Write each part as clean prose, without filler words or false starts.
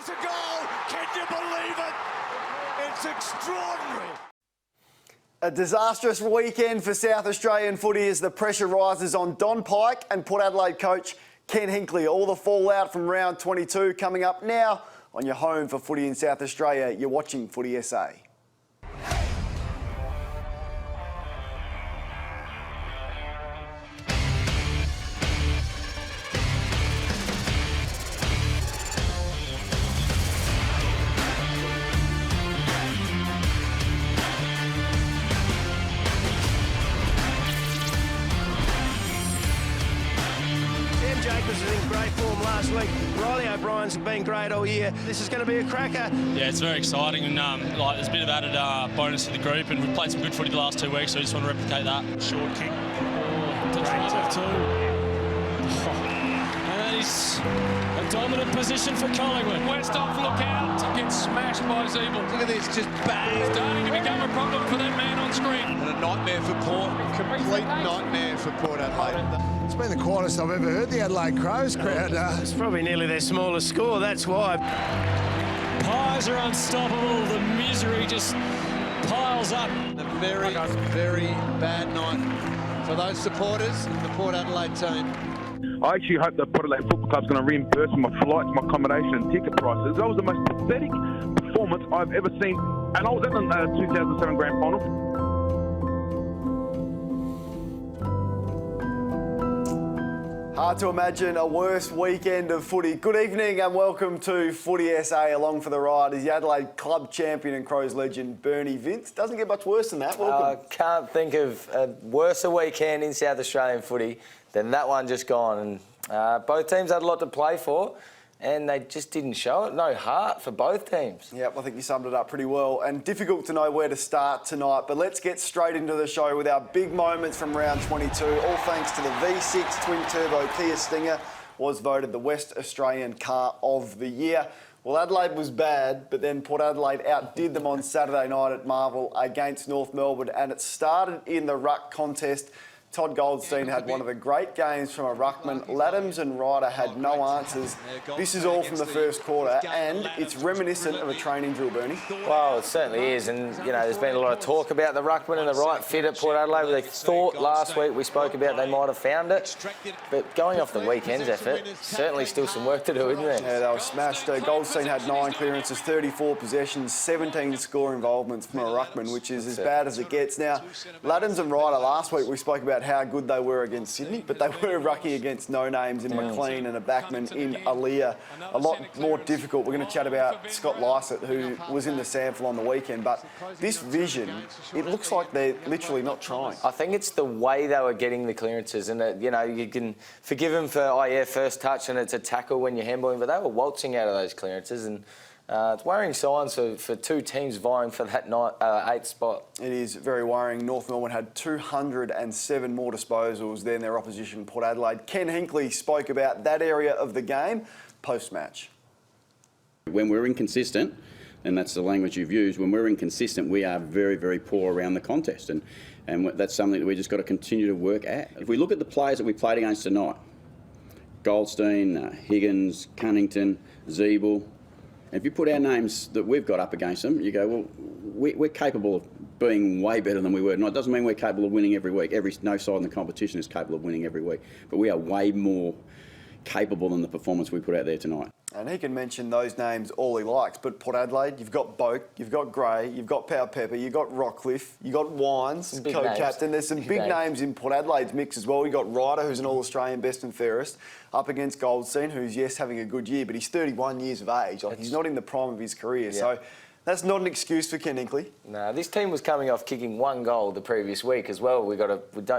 It's a goal! Can you believe it? It's extraordinary. A disastrous weekend for South Australian footy as the pressure rises on Don Pike and Port Adelaide coach Ken Hinkley. All the fallout from round 22 coming up now on your home for footy in South Australia. You're watching Footy SA. Jacobs was in great form last week. Riley O'Brien's been great all year. This is going to be a cracker. Yeah, it's very exciting, and there's a bit of added bonus to the group, and we've played some good footy the last 2 weeks, so I just want to replicate that. Short kick. To try to and that is a dominant position for Collingwood. West off, look out, gets smashed by Zeeble. Look at this, just bang. Starting to become a problem for that man on screen. And a nightmare for Port. Complete nightmare for Port Adelaide. It's been the quietest I've ever heard the Adelaide Crows crowd. It's probably nearly their smallest score, that's why. Pies are unstoppable. The misery just piles up. A very, very bad night for those supporters and the Port Adelaide team. I actually hope the Port Adelaide Football Club's going to reimburse my flights, my accommodation and ticket prices. That was the most pathetic performance I've ever seen. And I was at the 2007 Grand Final. Hard to imagine a worse weekend of footy. Good evening and welcome to Footy SA. Along for the ride is the Adelaide Club champion and Crows legend Bernie Vince. Doesn't get much worse than that. Welcome. I can't think of a worse weekend in South Australian footy than that one just gone. And both teams had a lot to play for, and they just didn't show it. No heart for both teams. Yep, I think you summed it up pretty well. And difficult to know where to start tonight, but let's get straight into the show with our big moments from round 22. All thanks to the V6 twin-turbo Kia Stinger, was voted the West Australian Car of the Year. Well, Adelaide was bad, but then Port Adelaide outdid them on Saturday night at Marvel against North Melbourne, and it started in the ruck contest. Todd Goldstein had one of the great games from a ruckman. Laddams and Ryder had no answers. This is all from the first quarter, and it's reminiscent of a training drill, Bernie. Well, it certainly is, and you know, there's been a lot of talk about the ruckman and the right fit at Port Adelaide. They thought last week we spoke about they might have found it, but going off the weekend's effort, certainly still some work to do, isn't there? Yeah, they were smashed. Goldstein had 9 clearances, 34 possessions, 17 score involvements from a ruckman, which is as bad as it gets. Now, Laddams and Ryder, last week we spoke about how good they were against Sydney, but they were rucky against no-names in McLean and a backman in Aaliyah. A lot more difficult. We're going to chat about Scott Lysett, who was in the sample on the weekend, but this vision, it looks like they're literally not trying. I think it's the way they were getting the clearances, and you know, you can forgive them for, first touch and it's a tackle when you're handballing, but they were waltzing out of those clearances, and it's worrying signs for two teams vying for that 8th spot. It is very worrying. North Melbourne had 207 more disposals than their opposition, Port Adelaide. Ken Hinkley spoke about that area of the game post-match. When we're inconsistent, and that's the language you've used, when we're inconsistent, we are very, very poor around the contest, and that's something that we just got to continue to work at. If we look at the players that we played against tonight, Goldstein, Higgins, Cunnington, Zeeble, if you put our names that we've got up against them, you go, well, we're capable of being way better than we were. Now, it doesn't mean we're capable of winning every week. No side in the competition is capable of winning every week. But we are way more capable than the performance we put out there tonight. And he can mention those names all he likes, but Port Adelaide, you've got Boak, you've got Gray, you've got Power Pepper, you've got Rockcliffe, you've got Wines, co-captain. There's some big names in Port Adelaide's mix as well. You've got Ryder, who's an All-Australian best and fairest, up against Goldstein, who's, yes, having a good year, but he's 31 years of age. Like, he's not in the prime of his career. Yeah. So that's not an excuse for Ken Hinkley. No, this team was coming off kicking 1 goal the previous week as well.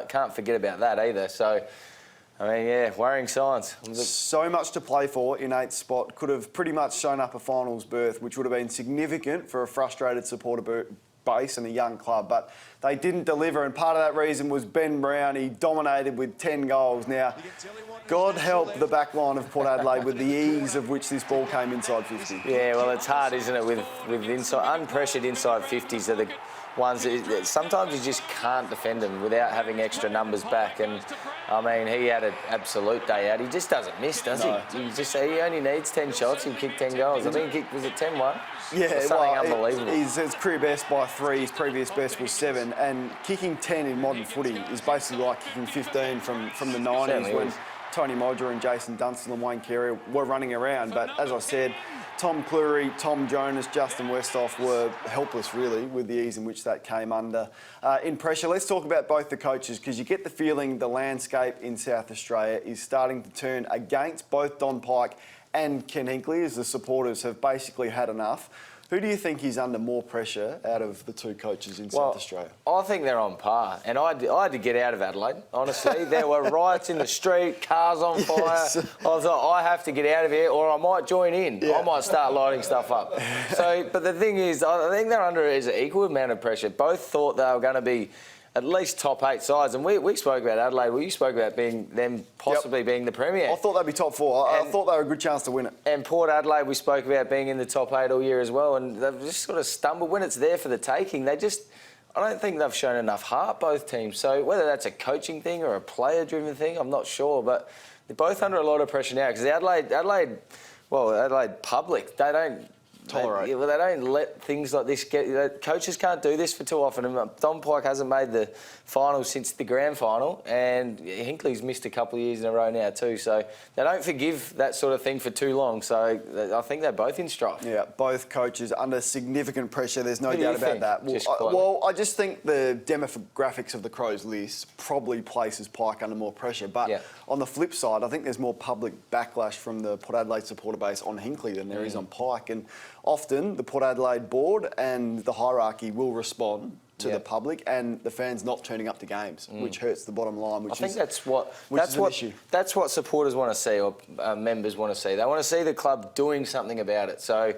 Can't forget about that either. So, I mean, yeah, worrying signs. So much to play for in 8th spot. Could have pretty much shown up a finals berth, which would have been significant for a frustrated supporter base and a young club, but they didn't deliver, and part of that reason was Ben Brown. He dominated with 10 goals. Now, God help the back line of Port Adelaide with the ease of which this ball came inside 50. Yeah, well, it's hard, isn't it, with unpressured inside 50s are ones that sometimes you just can't defend them without having extra numbers back. And I mean, he had an absolute day out. He just doesn't miss, does he? He only needs 10 shots. He'll kick 10 goals. I think he kicked, was it 10-1? Yeah, something unbelievable. His career best by 3. His previous best was 7. And kicking 10 in modern footy is basically like kicking 15 from the 90s when Tony Modger and Jason Dunstan and Wayne Carey were running around. But as I said, Tom Cleary, Tom Jonas, Justin Westhoff were helpless, really, with the ease in which that came under in pressure. Let's talk about both the coaches, because you get the feeling the landscape in South Australia is starting to turn against both Don Pyke and Ken Hinkley, as the supporters have basically had enough. Who do you think is under more pressure out of the two coaches in South Australia? I think they're on par. And I had to get out of Adelaide, honestly. There were riots in the street, cars on fire. Yes. I thought, I have to get out of here or I might join in. Yeah. I might start lighting stuff up. But the thing is, I think they're under an equal amount of pressure. Both thought they were going to be at least top 8 sides. And we spoke about Adelaide. You spoke about them possibly being the premier. I thought they'd be top 4. I thought they were a good chance to win it. And Port Adelaide, we spoke about being in the top 8 all year as well. And they've just sort of stumbled. When it's there for the taking, I don't think they've shown enough heart, both teams. So whether that's a coaching thing or a player-driven thing, I'm not sure. But they're both under a lot of pressure now because the Adelaide public, they don't tolerate. They don't let things like this get. Coaches can't do this for too often. And Don Pyke hasn't made the final since the grand final, and Hinkley's missed a couple of years in a row now too. So they don't forgive that sort of thing for too long. So I think they're both in strife. Yeah, both coaches under significant pressure. There's no doubt about that. I just think the demographics of the Crows list probably places Pyke under more pressure. But on the flip side, I think there's more public backlash from the Port Adelaide supporter base on Hinkley than there is on Pyke. And often the Port Adelaide board and the hierarchy will respond to the public and the fans not turning up to games, which hurts the bottom line. I think that's what supporters want to see, or members want to see. They want to see the club doing something about it. So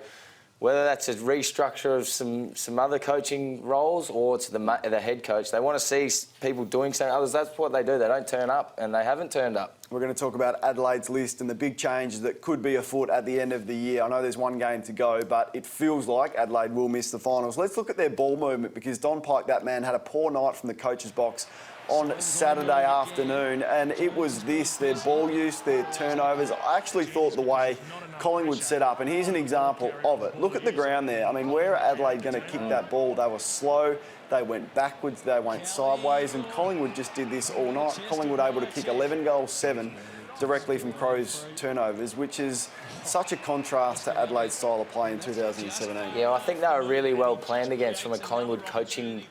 whether that's a restructure of some other coaching roles or it's the head coach, they want to see people doing something. Others, that's what they do. They don't turn up, and they haven't turned up. We're going to talk about Adelaide's list and the big changes that could be afoot at the end of the year. I know there's one game to go, but it feels like Adelaide will miss the finals. Let's look at their ball movement, because Don Pyke, that man, had a poor night from the coach's box on Saturday afternoon, and it was their ball use, their turnovers. I actually thought the way Collingwood set up, and here's an example of it. Look at the ground there. I mean, where are Adelaide going to kick that ball? They were slow, they went backwards, they went sideways, and Collingwood just did this all night. Collingwood able to kick 11 goals, 7 directly from Crows turnovers, which is such a contrast to Adelaide's style of play in 2017. Yeah, I think they were really well planned against from a Collingwood coaching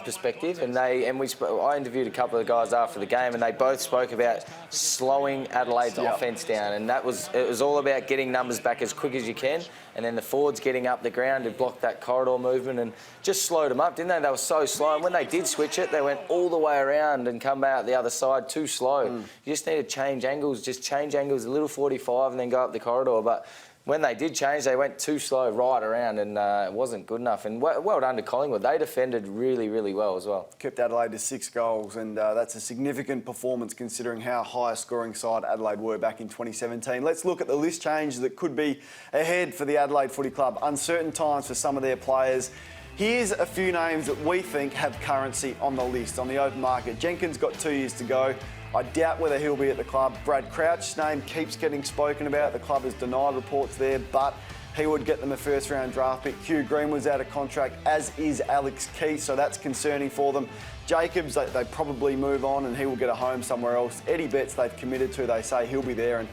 perspective, and I interviewed a couple of guys after the game, and they both spoke about slowing Adelaide's offence down, and it was all about getting numbers back as quick as you can, and then the forwards getting up the ground to block that corridor movement and just slowed them up, didn't they? They were so slow, and when they did switch it, they went all the way around and come out the other side too slow. You just need to change angles, a little 45 and then go up the corridor, but when they did change, they went too slow right around, and it wasn't good enough. And well done to Collingwood. They defended really, really well as well. Kept Adelaide to 6 goals, and that's a significant performance considering how high a scoring side Adelaide were back in 2017. Let's look at the list changes that could be ahead for the Adelaide Footy Club. Uncertain times for some of their players. Here's a few names that we think have currency on the list on the open market. Jenkins got 2 years to go. I doubt whether he'll be at the club. Brad Crouch's name keeps getting spoken about. The club has denied reports there, but he would get them a first-round draft pick. Hugh Greenwood's out of contract, as is Alex Keith, so that's concerning for them. Jacobs, they probably move on and he will get a home somewhere else. Eddie Betts, they've committed to. They say he'll be there. And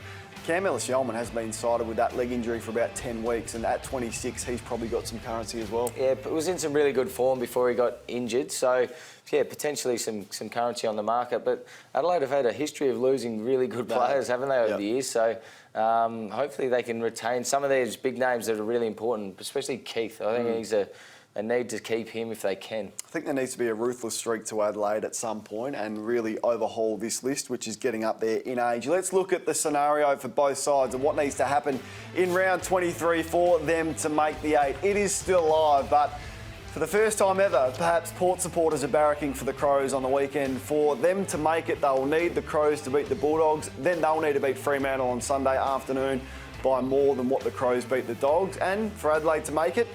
Cam Ellis-Yolman has been cited with that leg injury for about 10 weeks, and at 26, he's probably got some currency as well. Yeah, but was in some really good form before he got injured, so yeah, potentially some currency on the market. But Adelaide have had a history of losing really good players, haven't they, over the years? So hopefully they can retain some of these big names that are really important, especially Keith. I think he's a need to keep him if they can. I think there needs to be a ruthless streak to Adelaide at some point and really overhaul this list, which is getting up there in age. Let's look at the scenario for both sides and what needs to happen in round 23 for them to make the 8. It is still live, but for the first time ever, perhaps Port supporters are barracking for the Crows on the weekend. For them to make it, they'll need the Crows to beat the Bulldogs. Then they'll need to beat Fremantle on Sunday afternoon by more than what the Crows beat the Dogs. And for Adelaide to make it,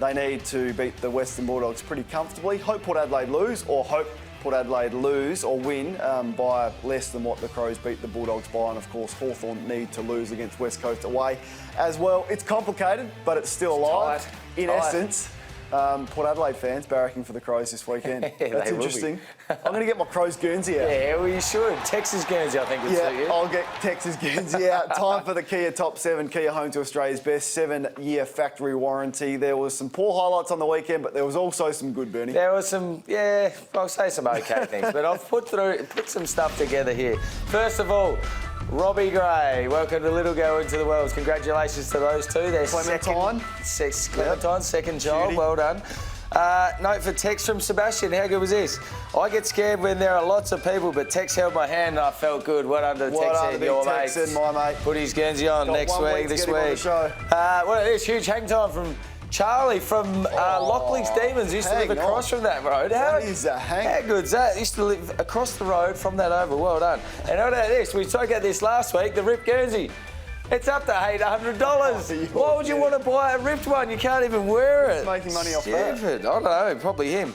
They need to beat the Western Bulldogs pretty comfortably. Hope Port Adelaide lose, or hope Port Adelaide lose or win by less than what the Crows beat the Bulldogs by. And of course, Hawthorn need to lose against West Coast away as well. It's complicated, but it's still alive. In essence, Port Adelaide fans barracking for the Crows this weekend. That's interesting. I'm going to get my Crows Guernsey out. Yeah, well, you should. Texas Guernsey, I think, would suit you. I'll get Texas Guernsey out. Time for the Kia Top 7. Kia, home to Australia's best 7-year factory warranty. There was some poor highlights on the weekend, but there was also some good, Bernie. There was some, yeah, I'll say some okay things, but I've put some stuff together here. First of all, Robbie Gray, welcome to Little Girl into the World. Congratulations to those two. They're Clementine, second child. Judy. Well done. Note for text from Sebastian. How good was this? I get scared when there are lots of people, but Tex held my hand and I felt good. Well done to Tex and your mate. My mate. Put his Guernsey on Got next 1 week, this to get him on the week. show. What is huge hang time from Charlie from Lockleys Demons. Used to live across from that road. That is a hang. How good's that? Used to live across the road from that oval. Well done. And how about this? We spoke about this last week, the Rip Guernsey. It's up to $800. Why would you want to buy a ripped one? You can't even wear it. He's making money off that. Stupid. I don't know, probably him.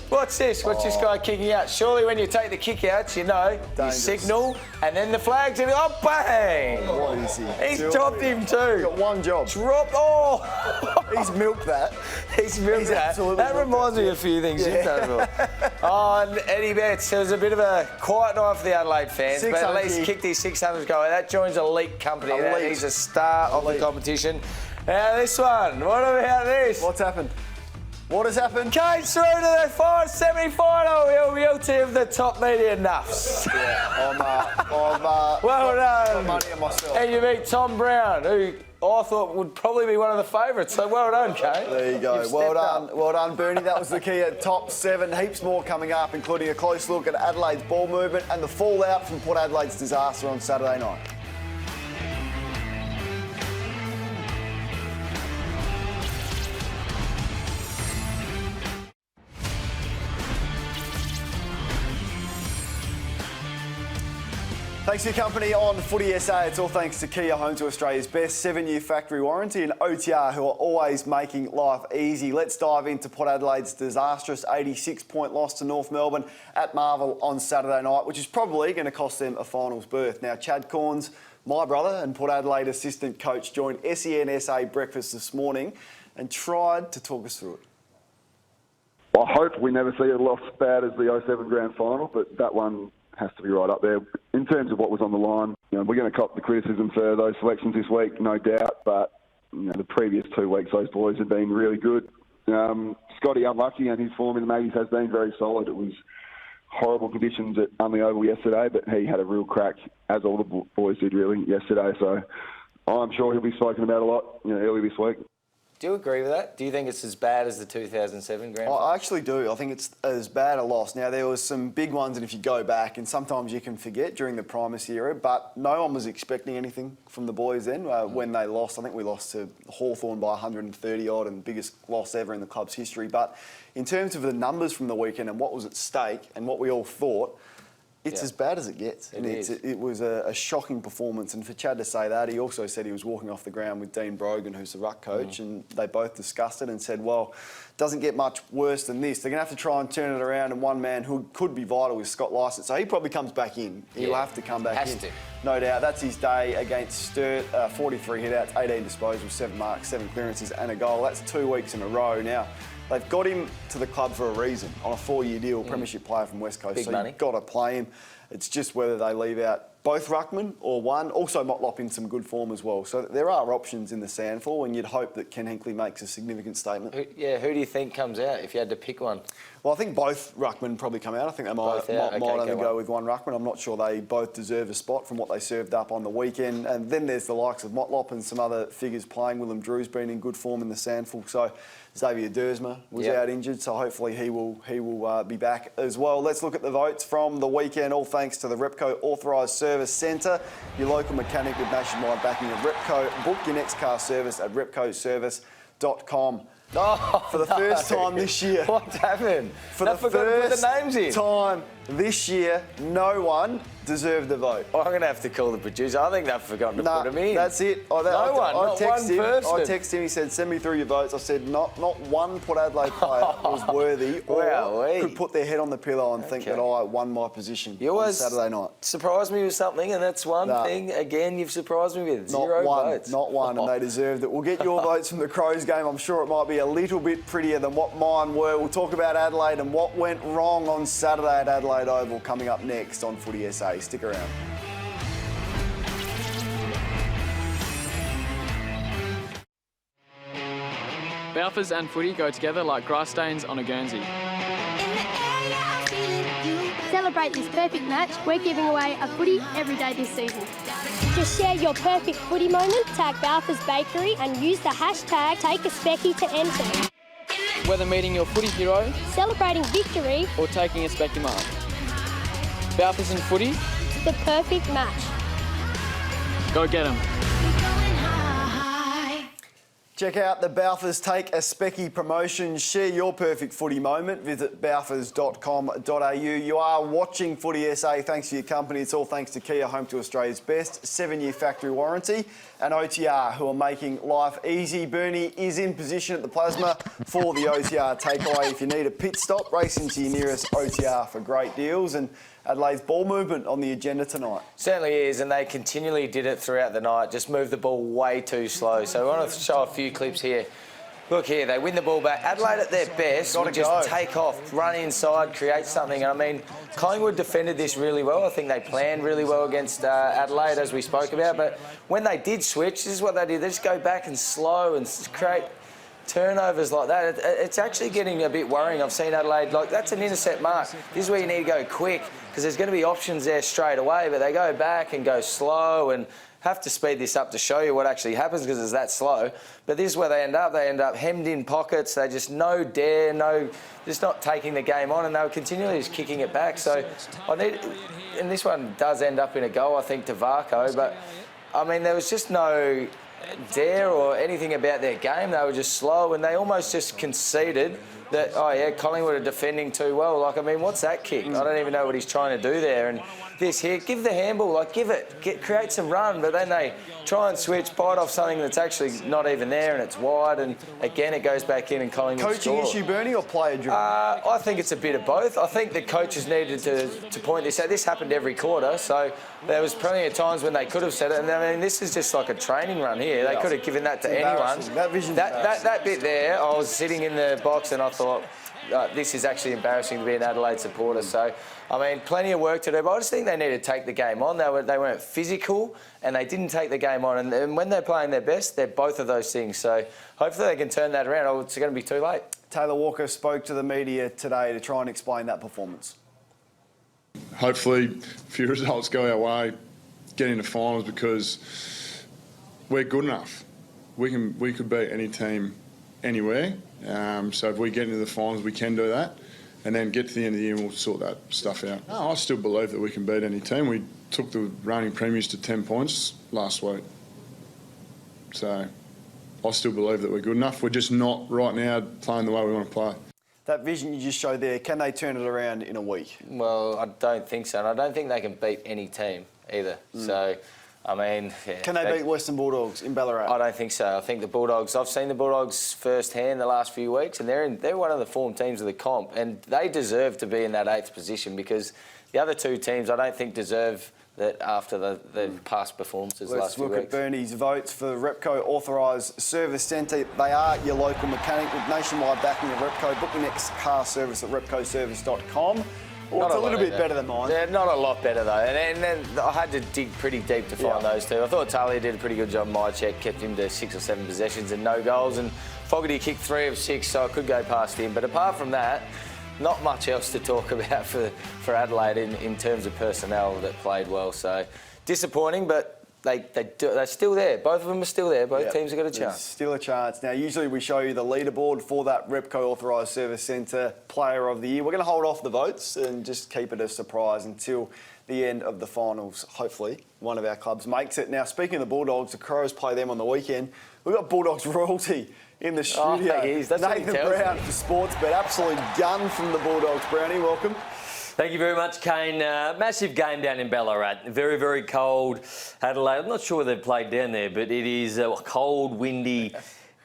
What's this? What's this guy kicking out? Surely when you take the kick outs, you know, you signal and then the flag's in. Oh, bang! What is he? He's topped him too. He's got one job. Dropped. Oh! He's milked that. He's milked that. That reminds me of a few things you've done before. Oh, and Eddie Betts, it was a bit of a quiet night for the Adelaide fans, but at least kicked his 600 goal. That joins elite company. He's a star of the competition. Now this one, what about this? What's happened? What has happened? Kane's through to the semi-final. He'll be guilty of the top media nuffs. Well done. Money on myself. And you beat Tom Brown, who I thought would probably be one of the favourites. So well done, Kane. There you go. Well done, Bernie. That was the Kia Top 7. Heaps more coming up, including a close look at Adelaide's ball movement and the fallout from Port Adelaide's disaster on Saturday night. Thanks for your company on Footy SA. It's all thanks to Kia, home to Australia's best 7-year factory warranty, and OTR, who are always making life easy. Let's dive into Port Adelaide's disastrous 86-point loss to North Melbourne at Marvel on Saturday night, which is probably going to cost them a finals berth. Now, Chad Corns, my brother and Port Adelaide assistant coach, joined SEN SA breakfast this morning and tried to talk us through it. I hope we never see a loss bad as the 07 grand final, but that one has to be right up there. In terms of what was on the line, you know, we're going to cop the criticism for those selections this week, no doubt, but you know, the previous 2 weeks those boys have been really good. Scotty unlucky, and his form in the Maggies has been very solid. It was horrible conditions at Unley Oval yesterday, but he had a real crack, as all the boys did really yesterday, so I'm sure he'll be spoken about a lot early this week. Do you agree with that? Do you think it's as bad as the 2007 grand final? I actually do. I think it's as bad a loss. Now, there was some big ones, and if you go back, and sometimes you can forget during the Primacy era, but no one was expecting anything from the boys then when they lost. I think we lost to Hawthorn by 130-odd, and biggest loss ever in the club's history. But in terms of the numbers from the weekend and what was at stake and what we all thought, it's as bad as it gets. It was a shocking performance. And for Chad to say that, he also said he was walking off the ground with Dean Brogan, who's the ruck coach, and they both discussed it and said, well, it doesn't get much worse than this. They're going to have to try and turn it around, and one man who could be vital is Scott Lycett. So he probably comes back in. He'll have to come back in. No doubt. That's his day against Sturt. 43 hit-outs, 18 disposals, 7 marks, 7 clearances and a goal. That's 2 weeks in a row. Now, they've got him to the club for a reason, on a 4-year deal, premiership player from West Coast. Big money. You've got to play him. It's just whether they leave out both ruckmen or one. Also, Motlop in some good form as well. So there are options in the SANFL, and you'd hope that Ken Hinkley makes a significant statement. Who do you think comes out if you had to pick one? Well, I think both ruckmen probably come out. I think they might only go with one ruckman. I'm not sure they both deserve a spot from what they served up on the weekend. And then there's the likes of Motlop and some other figures playing. Willem Drew's been in good form in the SANFL. So Xavier Dersma was out injured, so hopefully he will be back as well. Let's look at the votes from the weekend, all thanks to the Repco Authorised Service Centre, your local mechanic with nationwide backing of Repco. Book your next car service at repcoservice.com. Oh, for the first time this year. What happened? For the first the names in. time This year, no one deserved the vote. I'm going to have to call the producer. I think they've forgotten to put him in. That's it. Not one person. I texted him, he said, send me through your votes. I said, not one Port Adelaide player was worthy or could put their head on the pillow and think that I won my position on Saturday night. Surprised me with something, and that's one thing, again, you've surprised me with. Zero votes. Not one, and they deserved it. We'll get your votes from the Crows game. I'm sure it might be a little bit prettier than what mine were. We'll talk about Adelaide and what went wrong on Saturday at Adelaide Oval coming up next on Footy SA. Stick around. Balfours and footy go together like grass stains on a Guernsey. Celebrate this perfect match. We're giving away a footy every day this season. To share your perfect footy moment, tag Balfours Bakery and use the hashtag #TakeASpecky to enter. Whether meeting your footy hero, Celebrating victory, or taking a specky mark. Balfours and footy, the perfect match. go get 'em. Check out the Balfours Take a Specky promotion. Share your perfect footy moment. Visit balfours.com.au. You are watching Footy SA. Thanks for your company. It's all thanks to Kia, home to Australia's best 7-year factory warranty, and OTR, who are making life easy. Bernie is in position at the plasma for the OTR takeaway. If you need a pit stop, race into your nearest OTR for great deals. And Adelaide's ball movement on the agenda tonight. Certainly is, and they continually did it throughout the night, just moved the ball way too slow. So we want to show a few clips here. Look here, they win the ball back. Adelaide at their best would just take off, run inside, create something. And I mean, Collingwood defended this really well. I think they planned really well against Adelaide, as we spoke about. But when they did switch, this is what they did. They just go back and slow and create turnovers like that. It's actually getting a bit worrying. I've seen Adelaide, like, that's an intercept mark. This is where you need to go quick, because there's going to be options there straight away, but they go back and go slow and have to speed this up to show you what actually happens because it's that slow. But this is where they end up. They end up hemmed in pockets. They just no dare, just not taking the game on, and they were continually just kicking it back. So and this one does end up in a goal, I think, to Varco, but I mean, there was just no dare or anything about their game. They were just slow, and they almost just conceded that, oh yeah, Collingwood are defending too well. Like, I mean, what's that kick? I don't even know what he's trying to do there. And this here, give the handball, like, give it, create some run, but then they try and switch, bite off something that's actually not even there, and it's wide, and again it goes back in and Collingwood Coaching score. issue, Bernie, or player driven? I think it's a bit of both. I think the coaches needed to point this out. This happened every quarter, so there was plenty of times when they could have said it. And I mean, this is just like a training run here. They could have given that to anyone. That bit there, I was sitting in the box and I thought, this is actually embarrassing to be an Adelaide supporter. So, I mean, plenty of work to do, but I just think they need to take the game on. They weren't physical, and they didn't take the game on. And when they're playing their best, they're both of those things. So hopefully they can turn that around, or it's going to be too late. Taylor Walker spoke to the media today to try and explain that performance. Hopefully a few results go our way, get into finals, because we're good enough. We could beat any team anywhere. So if we get into the finals, we can do that, and then get to the end of the year and we'll sort that stuff out. No, I still believe that we can beat any team. We took the reigning premiers to 10 points last week. So I still believe that we're good enough. We're just not right now playing the way we want to play. That vision you just showed there, can they turn it around in a week? Well, I don't think so, and I don't think they can beat any team either. So, I mean... Yeah, can they beat Western Bulldogs in Ballarat? I don't think so. I think the Bulldogs... I've seen the Bulldogs firsthand the last few weeks, and they're one of the form teams of the comp, and they deserve to be in that 8th position, because the other two teams I don't think deserve that after the past performances last few weeks. Let's look at Bernie's votes for Repco Authorised Service Centre. They are your local mechanic with nationwide backing of Repco. Book your next car service at repcoservice.com. Well, it's a little bit better than mine. Yeah, not a lot better though. And then I had to dig pretty deep to find those two. I thought Talia did a pretty good job in my check, kept him to 6 or 7 possessions and no goals. And Fogarty kicked 3 of 6, so I could go past him. But apart from that, not much else to talk about for Adelaide in terms of personnel that played well. So disappointing, but they're still there. Both of them are still there. Both teams have got a chance. There's still a chance. Now, usually we show you the leaderboard for that Repco Authorised Service Centre Player of the Year. We're going to hold off the votes and just keep it a surprise until the end of the finals. Hopefully, one of our clubs makes it. Now, speaking of the Bulldogs, the Crows play them on the weekend. We've got Bulldogs royalty in the studio. That's Nathan Brown for Sportsbet. Absolute gun from the Bulldogs. Brownie, welcome. Thank you very much, Kane. Massive game down in Ballarat. Very, very cold. Adelaide, I'm not sure whether they've played down there, but it is cold, windy.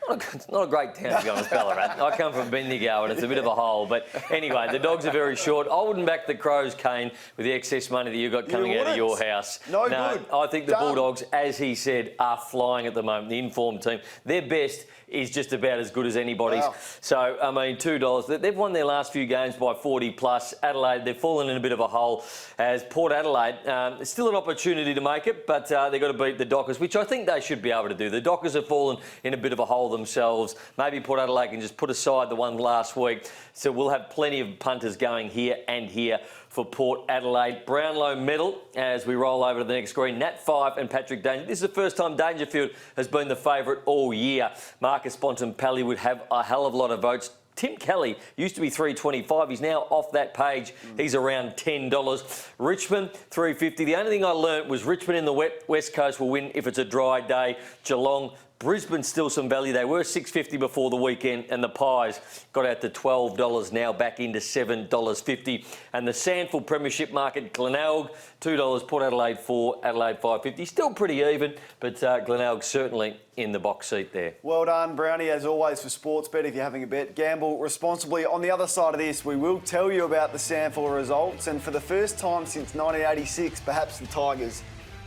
It's not a great town, to be honest, Ballarat. I come from Bendigo and it's a bit of a hole. But anyway, the Dogs are very short. I wouldn't back the Crows, Kane, with the excess money that you got coming out of your house. No good. I think the Bulldogs, as he said, are flying at the moment. The informed team. Their best is just about as good as anybody's. Wow. So, I mean, $2. They've won their last few games by 40 plus. Adelaide, they've fallen in a bit of a hole. As Port Adelaide, it's still an opportunity to make it, but they've got to beat the Dockers, which I think they should be able to do. The Dockers have fallen in a bit of a hole themselves. Maybe Port Adelaide can just put aside the one last week. So we'll have plenty of punters going here and here for Port Adelaide. Brownlow medal as we roll over to the next screen. Nat 5 and Patrick Dangerfield. This is the first time Dangerfield has been the favourite all year. Marcus Bontempelli would have a hell of a lot of votes. Tim Kelly used to be $3.25. He's now off that page. He's around $10. Richmond, $3.50. The only thing I learnt was Richmond in the West Coast will win if it's a dry day. Geelong, Brisbane still some value. They were $6.50 before the weekend, and the Pies got out to $12, now back into $7.50. And the Sandford Premiership market, Glenelg, $2, Port Adelaide $4, Adelaide $5.50. Still pretty even, but Glenelg certainly in the box seat there. Well done, Brownie, as always, for Sportsbet. If you're having a bet, gamble responsibly. On the other side of this, we will tell you about the Sandford results, and for the first time since 1986, perhaps the Tigers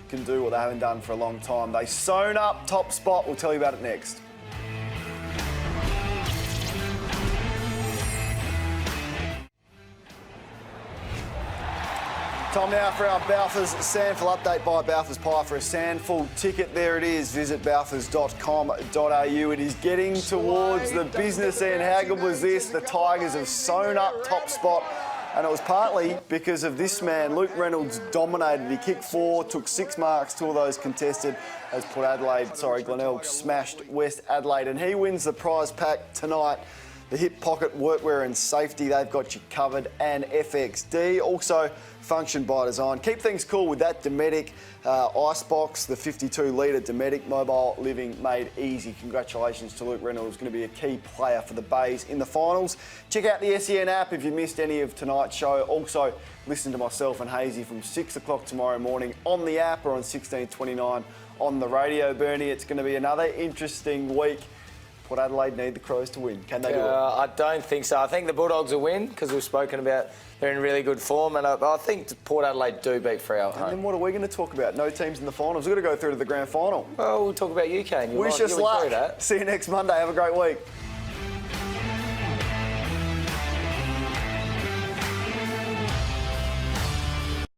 can do what they haven't done for a long time. They sewn up top spot. We'll tell you about it next. Time now for our Balfours Sandford update by Balfours Pie. For a Sandford ticket, there it is. Visit balfours.com.au. It is getting towards the business end. How good was this? The Tigers have sewn up top spot. And it was partly because of this man. Luke Reynolds dominated. He kicked 4, took 6 marks, 2 of those contested as Glenelg smashed West Adelaide. And he wins the prize pack tonight. The hip pocket workwear and safety, they've got you covered. And FXD, also function by design. Keep things cool with that Dometic Icebox, the 52-litre Dometic Mobile Living made easy. Congratulations to Luke Reynolds, going to be a key player for the Bays in the finals. Check out the SEN app if you missed any of tonight's show. Also, listen to myself and Hazy from 6 o'clock tomorrow morning on the app or on 1629 on the radio, Bernie. It's going to be another interesting week. Port Adelaide need the Crows to win. Can they do it? I don't think so. I think the Bulldogs will win because we've spoken about they're in really good form, and I think Port Adelaide do beat Freo at home. And then what are we going to talk about? No teams in the finals. We've got to go through to the grand final. Well, we'll talk about UK. Wish us luck. See you next Monday. Have a great week.